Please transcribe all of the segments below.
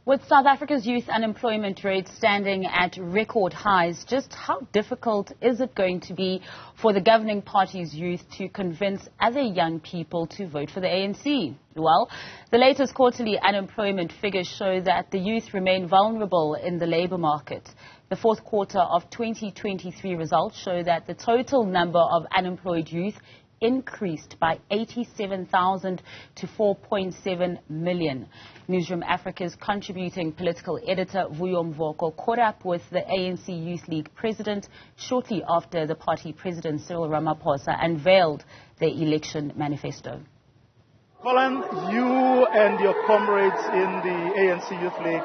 With South Africa's youth unemployment rate standing at record highs, just how difficult is it going to be for the governing party's youth to convince other young people to vote for the ANC? Well, the latest quarterly unemployment figures show that the youth remain vulnerable in the labour market. The fourth quarter of 2023 results show that the total number of unemployed youth increased by 87,000 to 4.7 million. Newzroom Afrika's contributing political editor Vuyo Mvoko caught up with the ANC Youth League president shortly after the party president Cyril Ramaphosa unveiled their election manifesto. Colin, you and your comrades in the ANC Youth League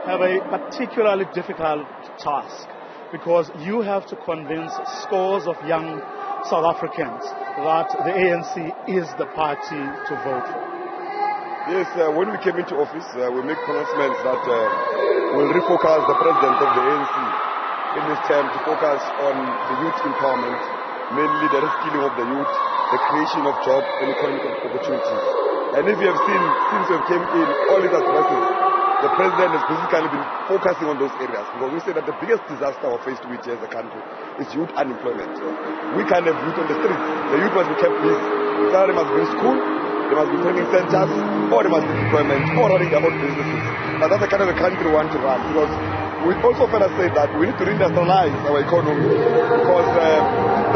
have a particularly difficult task because you have to convince scores of young South Africans that the ANC is the party to vote for. Yes, when we came into office, we made pronouncements that will refocus the president of the ANC in this term to focus on the youth empowerment, mainly the reskilling of the youth, the creation of jobs and economic opportunities. And if you have seen, since we came in, all these addresses, the president has basically been focusing on those areas because we say that the biggest disaster we're faced with here as a country is youth unemployment. We can't have youth on the streets. The youth must be kept busy. They must be in school, they must be training centers, or they must be employment, or running their own businesses. But that's the kind of a country we want to run because we also further say that we need to reindustrialize our economy because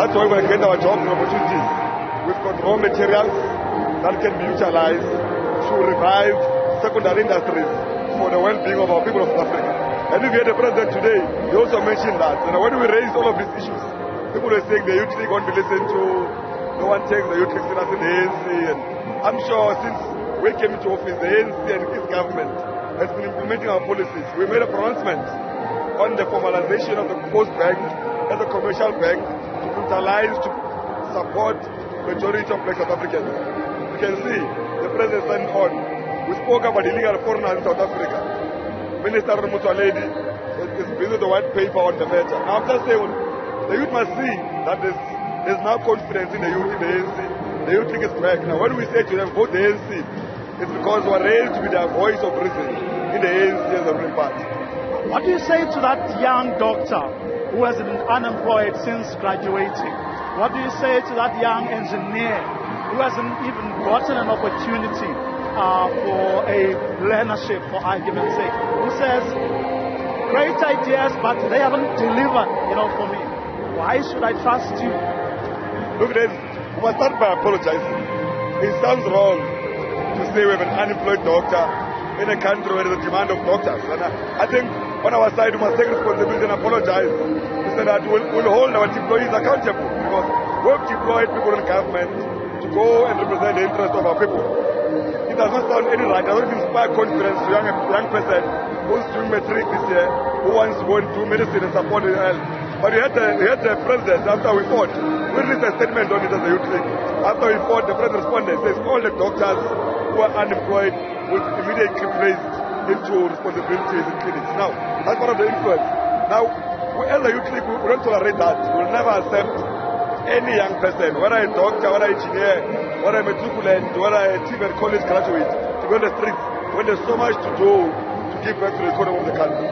that's why we're going to get our jobs and opportunities. We've got raw materials that can be utilized to revive secondary industries for the well-being of our people of South Africa. And if you had the president today, he also mentioned that when we raised all of these issues, people were saying the youth league won't be listened to, no one takes the youth league serious in the ANC. And I'm sure since we came into office, the ANC and its government has been implementing our policies. We made a pronouncement on the formalization of the post bank as a commercial bank to utilize to support the majority of Black South Africans. You can see the president signed on. We spoke about illegal foreigners in South Africa. Minister Ramaphosa is busy with the white paper on the matter. Now I'm just saying, the youth must see that there's now confidence in the youth in the ANC. The youth league is back. Now when we say to them, vote the ANC, it's because we're raised with the voice of reason in the ANC as a ruling party. What do you say to that young doctor who has been unemployed since graduating? What do you say to that young engineer who hasn't even gotten an opportunity for a learnership, for argument's sake, who says, great ideas, but they haven't delivered, for me. Why should I trust you? Look, we must start by apologizing. It sounds wrong to say we have an unemployed doctor in a country where there's a demand of doctors. And I think on our side, we must take responsibility and apologize. We say that we'll hold our employees accountable because we've deployed people in government to go and represent the interests of our people. It does not sound any right. It does not inspire confidence to a young person who's doing matric this year, who wants to go and do medicine and support the health. But we had the president, after we fought, we released a statement on it as a youth league. After we fought, the president responded, says all the doctors who are unemployed will immediately be placed into responsibilities in clinics. Now, that's part of the influence. Now, as a youth league, we don't tolerate that. We'll never accept any young person, whether a doctor, whether an engineer, whether a matriculant, whether a team and college graduate, to go on the streets when there's so much to do to give back to the economy of the country.